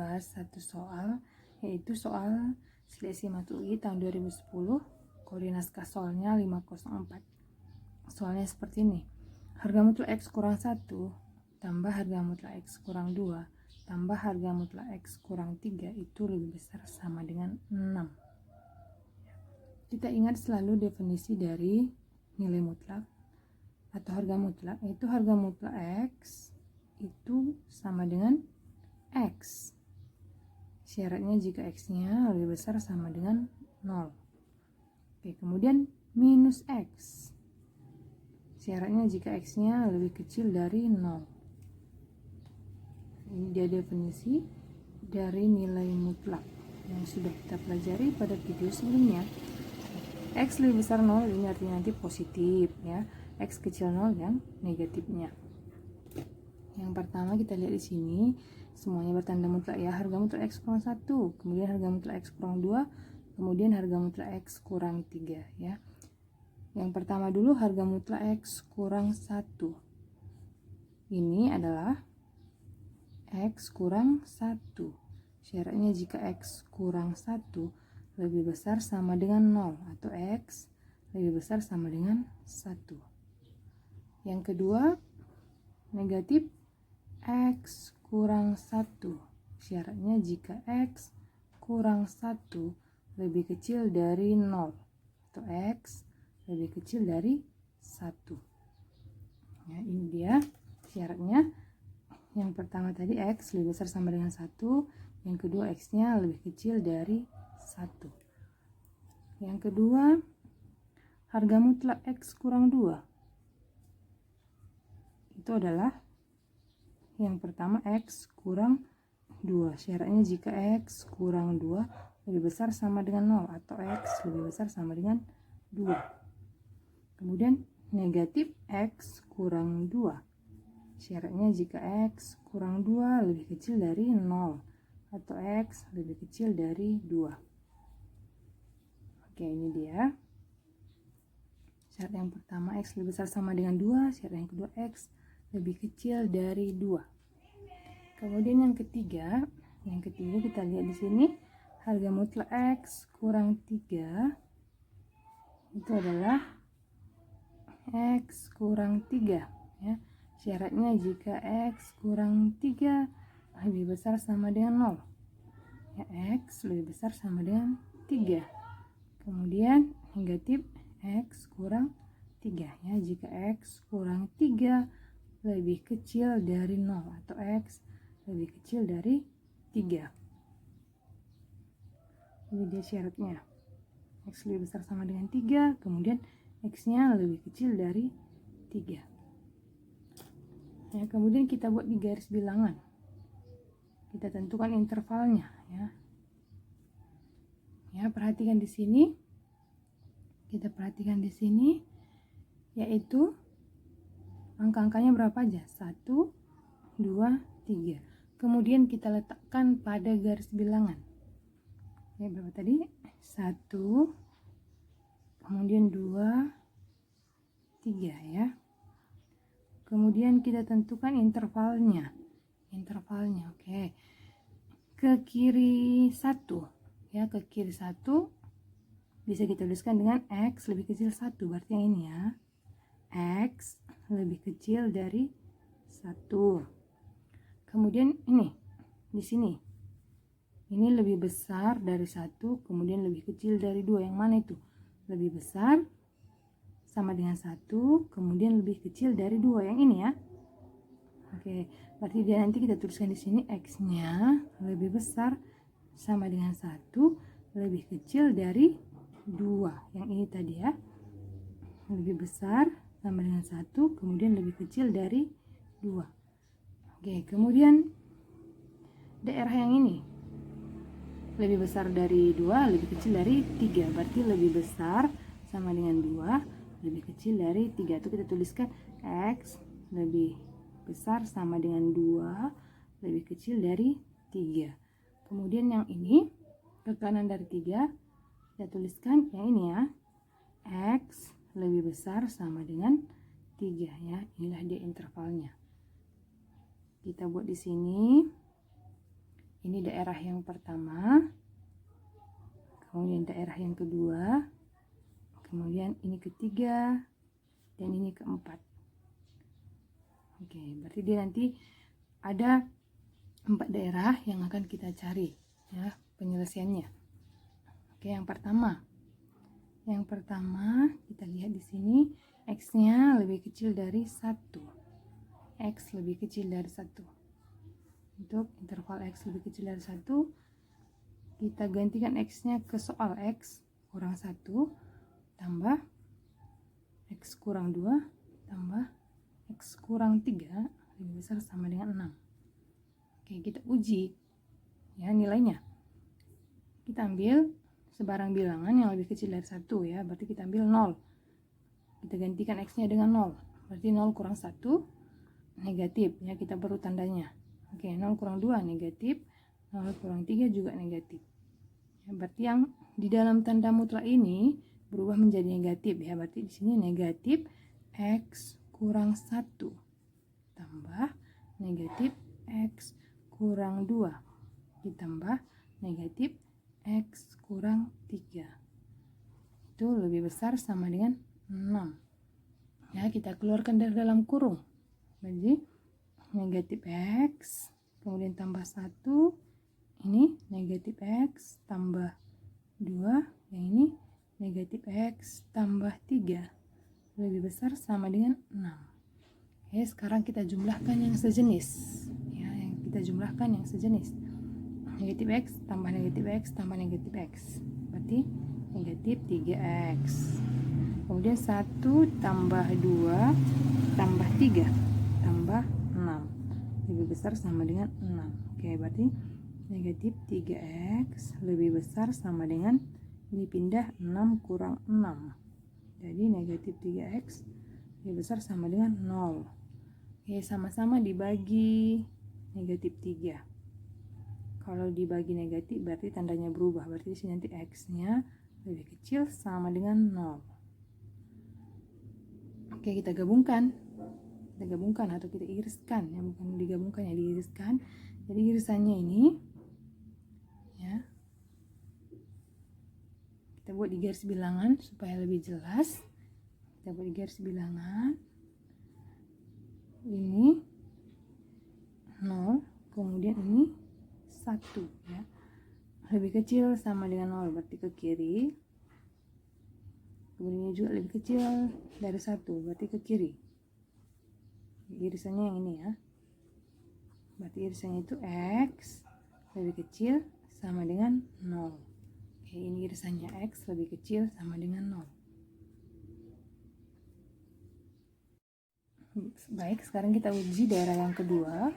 bahas satu soal, yaitu soal seleksi masuk UI tahun 2010, kode naskah soalnya 504. Soalnya seperti ini. Harga mutlak X kurang 1 tambah harga mutlak X kurang 2 tambah harga mutlak X kurang 3 itu lebih besar sama dengan 6. Kita ingat selalu definisi dari nilai mutlak atau harga mutlak, yaitu harga mutlak X itu sama dengan X. Syaratnya jika X-nya lebih besar sama dengan 0. Oke, kemudian minus X. Syaratnya jika X-nya lebih kecil dari 0. Ini dia definisi dari nilai mutlak yang sudah kita pelajari pada video sebelumnya. X lebih besar 0 ini artinya nanti positif ya. X kecil 0 yang negatifnya. Yang pertama kita lihat di sini semuanya bertanda mutlak ya. Harga mutlak X kurang 1, kemudian harga mutlak X kurang 2, kemudian harga mutlak X kurang 3 ya. Yang pertama dulu harga mutlak X kurang 1. Ini adalah X kurang 1. Syaratnya jika X kurang 1 lebih besar sama dengan 0 atau X lebih besar sama dengan 1. Yang kedua, negatif X kurang 1. Syaratnya jika X kurang 1 lebih kecil dari 0 atau X lebih kecil dari 1. Ya, ini dia syaratnya. Yang pertama tadi X lebih besar sama dengan 1, yang kedua X-nya lebih kecil dari 1. Yang kedua, harga mutlak X kurang 2. Itu adalah yang pertama X kurang 2. Syaratnya jika X kurang 2 lebih besar sama dengan 0 atau X lebih besar sama dengan 2. Kemudian negatif X kurang 2. Syaratnya jika X kurang 2 lebih kecil dari 0 atau X lebih kecil dari 2. Oke, ini dia. Syarat yang pertama X lebih besar sama dengan 2, syarat yang kedua X lebih kecil dari 2. Kemudian yang ketiga kita lihat di sini harga mutlak X kurang 3 itu adalah X kurang 3 ya. Syaratnya jika X kurang 3 lebih besar sama dengan 0 ya, X lebih besar sama dengan 3. Kemudian negatif X kurang 3 ya, jika X kurang 3 lebih kecil dari 0 atau X lebih kecil dari 3. Ini dia syaratnya. X lebih besar sama dengan 3, kemudian X-nya lebih kecil dari 3. Ya, kemudian kita buat di garis bilangan. Kita tentukan intervalnya ya. Ya, perhatikan di sini. Kita perhatikan di sini yaitu angka-angkanya berapa aja? 1, 2, 3. Kemudian kita letakkan pada garis bilangan. Ya, berapa tadi? 1, kemudian 2, 3 ya. Kemudian kita tentukan intervalnya. Oke. Ke kiri 1 ya, ke kiri 1 bisa kita tuliskan dengan X lebih kecil 1, berarti yang ini ya. X lebih kecil dari 1. Kemudian ini di sini. Ini lebih besar dari 1, kemudian lebih kecil dari 2. Yang mana itu? Lebih besar sama dengan 1, kemudian lebih kecil dari 2. Yang ini ya. Oke, berarti dia nanti kita tuliskan di sini X-nya lebih besar sama dengan 1, lebih kecil dari 2. Yang ini tadi ya. Lebih besar sama dengan 1, kemudian lebih kecil dari 2. Oke, kemudian daerah yang ini lebih besar dari 2, lebih kecil dari 3. Berarti lebih besar sama dengan 2, lebih kecil dari 3. Itu kita tuliskan X lebih besar sama dengan 2, lebih kecil dari 3. Kemudian yang ini ke kanan dari 3, kita tuliskan yang ini ya. X lebih besar sama dengan 3 ya. Inilah dia intervalnya. Kita buat di sini ini daerah yang pertama, kemudian daerah yang kedua, kemudian ini ketiga, dan ini keempat. Oke, berarti dia nanti ada 4 daerah yang akan kita cari ya penyelesaiannya. Oke, yang pertama kita lihat di sini x-nya lebih kecil dari 1. X lebih kecil dari 1. Untuk interval x lebih kecil dari 1, kita gantikan x-nya ke soal x kurang 1 tambah x kurang 2 tambah x kurang 3 lebih besar sama dengan 6. Oke, kita uji ya nilainya. Kita ambil sebarang bilangan yang lebih kecil dari 1 ya, berarti kita ambil 0. Kita gantikan x-nya dengan 0. Berarti 0 kurang 1 negatif ya, kita perlu tandanya. Oke, 0 kurang 2 negatif, 0 kurang 3 juga negatif. Ya, berarti yang di dalam tanda mutlak ini berubah menjadi negatif ya, berarti di sini negatif x kurang 1 tambah negatif x kurang 2 ditambah negatif x kurang 3. Itu lebih besar sama dengan 6. Ya, kita keluarkan dari dalam kurung. Jadi negatif x kemudian tambah 1, ini negatif x tambah 2, yang ini negatif x tambah 3 lebih besar sama dengan 6. Oke, sekarang kita jumlahkan yang sejenis ya, yang kita jumlahkan yang sejenis. Negatif x tambah negatif x tambah negatif x, berarti negatif 3x. Kemudian 1 tambah 2 tambah 3 tambah 6 lebih besar sama dengan 6. Oke, berarti negatif 3x lebih besar sama dengan, ini pindah 6 kurang 6. Jadi negatif 3x lebih besar sama dengan 0. Oke, sama-sama dibagi negatif 3. Kalau dibagi negatif berarti tandanya berubah. Berarti di sini nanti x-nya lebih kecil sama dengan 0. Oke, kita gabungkan. Kita gabungkan atau kita iriskan ya, bukan digabungkan ya, diiriskan. Jadi irisannya ini ya, kita buat di garis bilangan supaya lebih jelas. Kita buat di garis bilangan. Ini 0, kemudian ini 1 ya. Lebih kecil sama dengan 0 berarti ke kiri. Kemudian ini juga lebih kecil dari 1 berarti ke kiri. Irisannya yang ini ya. Berarti irisannya itu x lebih kecil sama dengan 0. Oke, ini irisannya x lebih kecil sama dengan 0. Baik, sekarang kita uji daerah yang kedua.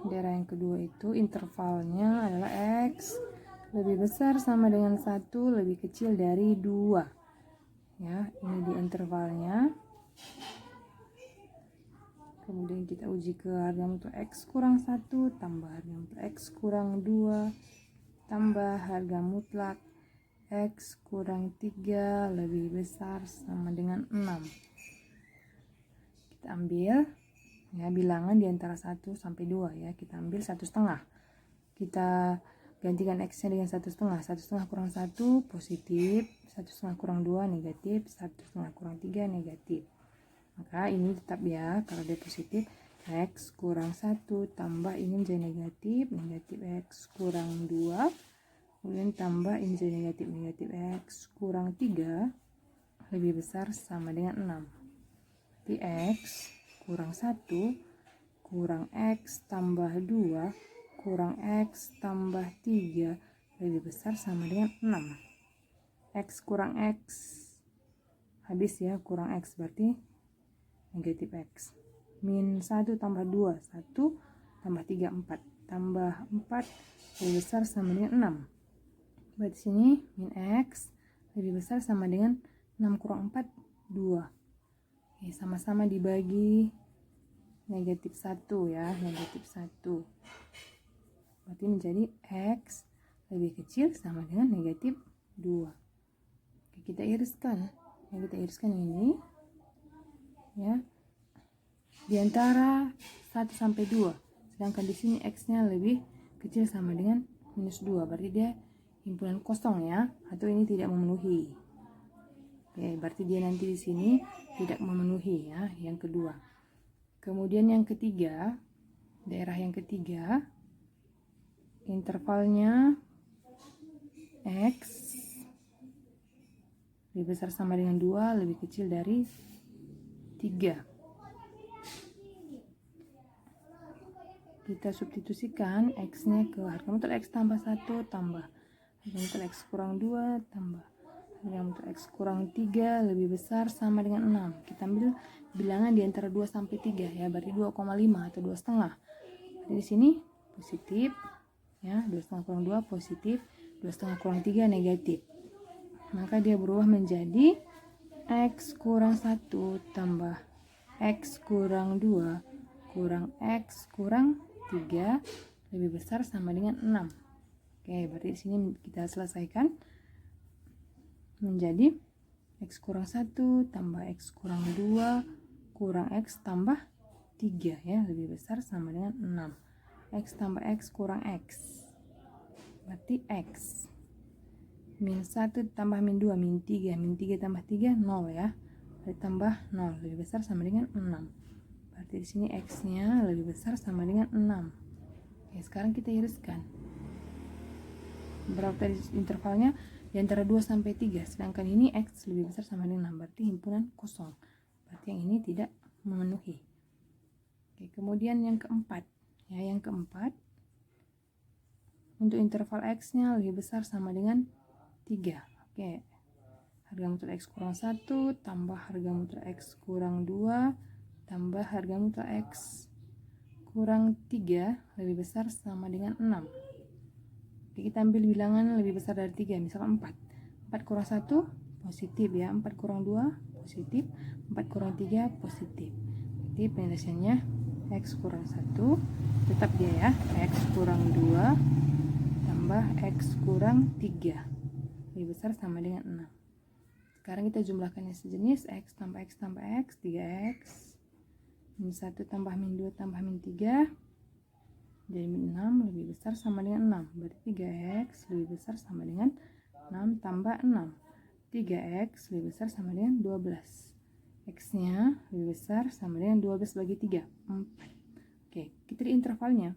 Daerah yang kedua itu intervalnya adalah x lebih besar sama dengan 1 lebih kecil dari 2. Ya, ini di intervalnya. Kemudian kita uji ke harga mutlak x kurang 1 tambah harga mutlak x kurang 2 tambah harga mutlak x kurang 3 lebih besar sama dengan 6. Kita ambil ya bilangan di antara 1 sampai 2 ya. Kita ambil 1,5. Kita gantikan x-nya dengan 1,5. 1,5 kurang 1 positif, 1,5 kurang 2 negatif, 1,5 kurang 3 negatif. Maka ini tetap ya, kalau dia positif x kurang 1 tambah ini menjadi negatif, negatif x kurang 2, kemudian tambah ini menjadi negatif, negatif x kurang 3 lebih besar sama dengan 6. Jadi x kurang 1 kurang x tambah 2 kurang x tambah 3 lebih besar sama dengan 6. X kurang x habis ya, kurang x berarti negatif x. Min 1 tambah 2, 1 tambah 3, 4. Tambah 4 lebih besar sama dengan 6. Berarti sini min x lebih besar sama dengan 6 kurang 4, 2. Oke, sama-sama dibagi negatif 1 ya, negatif 1. Berarti menjadi x lebih kecil sama dengan negatif 2. Oke, kita iriskan. Ya, kita iriskan ini ya di antara 1 sampai 2, sedangkan di sini x-nya lebih kecil sama dengan minus 2, berarti dia himpunan kosong ya, atau ini tidak memenuhi. Oke, berarti dia nanti di sini tidak memenuhi ya, yang kedua. Kemudian yang ketiga, daerah yang ketiga, intervalnya X lebih besar sama dengan 2, lebih kecil dari 3. Kita substitusikan X-nya ke harga mutlak X tambah 1 tambah harga mutlak X kurang 2 tambah harga mutlak X kurang 3 lebih besar sama dengan 6. Kita ambil bilangan di antara 2 sampai 3 ya, berarti 2,5 atau 2,5. Jadi di sini positif ya, 2,5 kurang 2 positif, 2,5 kurang 3 negatif. Maka dia berubah menjadi X kurang 1 tambah X kurang 2 kurang X kurang 3 lebih besar sama dengan 6. Oke, berarti di sini kita selesaikan menjadi X kurang 1 tambah X kurang 2 kurang X tambah 3 ya, lebih besar sama dengan 6. X tambah X kurang X, berarti X min 1 tambah min 2 min 3, min 3 tambah 3 0 ya, berarti tambah 0 lebih besar sama dengan 6. Berarti di sini X-nya lebih besar sama dengan 6. Oke, sekarang kita iriskan. Berapa tadi intervalnya? Di antara 2 sampai 3. Sedangkan ini X lebih besar sama dengan 6. Berarti himpunan kosong. Berarti yang ini tidak memenuhi. Oke, kemudian yang keempat. Ya, yang keempat. Untuk interval X-nya lebih besar sama dengan 3. Oke. Harga mutlak X kurang 1 tambah harga mutlak X kurang 2 tambah harga mutlak X kurang 3 lebih besar sama dengan 6. Oke, kita ambil bilangan lebih besar dari 3, misalkan 4. 4 kurang 1 positif ya, 4 kurang 2 positif, 4 kurang 3 positif. Jadi penyelesaiannya X kurang 1 tetap dia ya, X kurang 2 tambah X kurang 3 lebih besar sama dengan 6. Sekarang kita jumlahkan yang sejenis, X tambah X tambah X, 3X min 1 tambah min 2 tambah min 3 jadi min 6 lebih besar sama dengan 6. Berarti 3X lebih besar sama dengan 6 tambah 6. 3X lebih besar sama dengan 12. X-nya lebih besar sama dengan 12 bagi 3, 4. Oke, kita di intervalnya.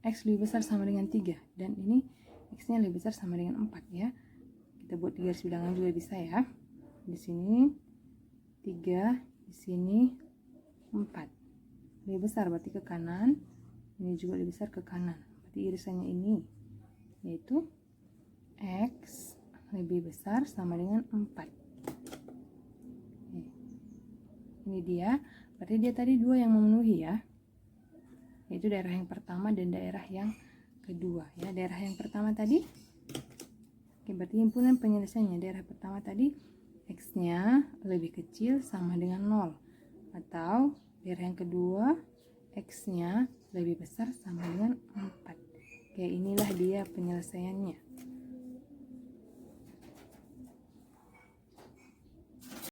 X lebih besar sama dengan 3. Dan ini X-nya lebih besar sama dengan 4 ya. Kita buat di garis bilangan juga bisa ya. Di sini 3, di sini 4. Lebih besar berarti ke kanan, ini juga lebih besar ke kanan, berarti irisannya ini yaitu X lebih besar sama dengan 4. Ini dia, berarti dia tadi 2 yang memenuhi ya, yaitu daerah yang pertama dan daerah yang kedua ya. Daerah yang pertama tadi, oke, berarti himpunan penyelesaiannya daerah pertama tadi X-nya lebih kecil sama dengan 0, atau daerah yang kedua X-nya lebih besar sama dengan 4. Oke, inilah dia penyelesaiannya.